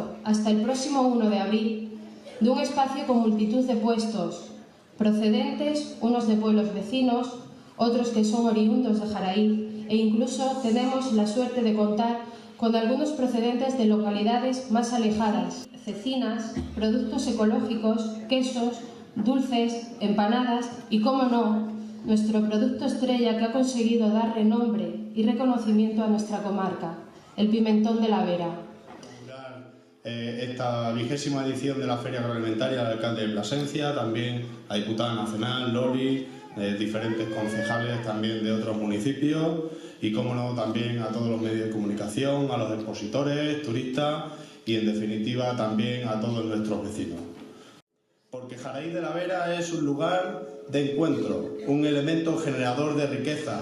dispuesto hasta el próximo 1 de abril de un espacio con multitud de puestos, procedentes unos de pueblos vecinos, otros que son oriundos de Jaraíz, e incluso tenemos la suerte de contar con algunos procedentes de localidades más alejadas, cecinas, productos ecológicos, quesos, dulces, empanadas y, cómo no, nuestro producto estrella que ha conseguido dar renombre y reconocimiento a nuestra comarca, el pimentón de la Vera. Esta 20ª edición de la Feria Agroalimentaria del alcalde de Plasencia, también a diputada nacional, Loli, diferentes concejales también de otros municipios y, cómo no, también a todos los medios de comunicación, a los expositores, turistas y, en definitiva, también a todos nuestros vecinos. Porque Jaraíz de la Vera es un lugar de encuentro, un elemento generador de riqueza,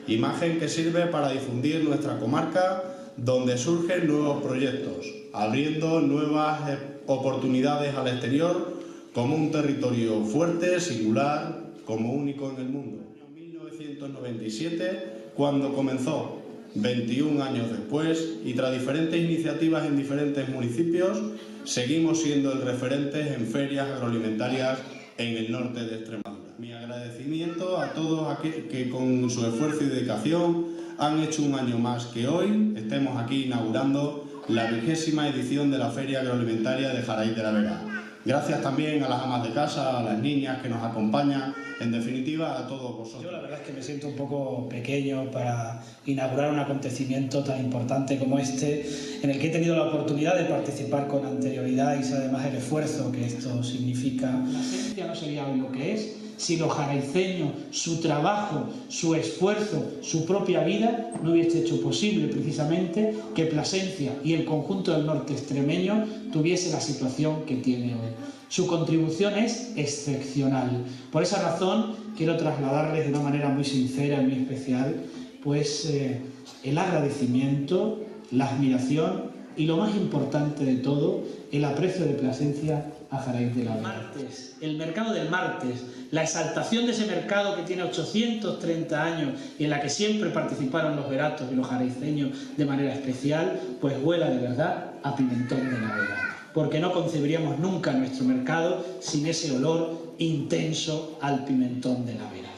imagen que sirve para difundir nuestra comarca, donde surgen nuevos proyectos, abriendo nuevas oportunidades al exterior como un territorio fuerte, singular, como único en el mundo. En 1997, cuando comenzó, 21 años después, y tras diferentes iniciativas en diferentes municipios, seguimos siendo el referente en ferias agroalimentarias en el norte de Extremadura. Mi agradecimiento a todos aquellos que con su esfuerzo y dedicación han hecho un año más que hoy estemos aquí inaugurando la 20ª edición de la Feria Agroalimentaria de Jaraíz de la Vera. Gracias también a las amas de casa, a las niñas que nos acompañan, en definitiva a todos vosotros. Yo la verdad es que me siento un poco pequeño para inaugurar un acontecimiento tan importante como este, en el que he tenido la oportunidad de participar con anterioridad y sé además el esfuerzo que esto significa. Plasencia no sería hoy lo que es si los jaraiceños, su trabajo, su esfuerzo, su propia vida no hubiese hecho posible precisamente que Plasencia y el conjunto del norte extremeño tuviese la situación que tiene hoy. Su contribución es excepcional. Por esa razón quiero trasladarles de una manera muy sincera y muy especial pues el agradecimiento, la admiración y, lo más importante de todo, el aprecio de Plasencia a Jaraíz de la Vera. Martes, el mercado del martes, la exaltación de ese mercado que tiene 830 años y en la que siempre participaron los veratos y los jaraiceños de manera especial, pues huela de verdad a pimentón de la Vera. Porque no concebiríamos nunca nuestro mercado sin ese olor intenso al pimentón de la Vera.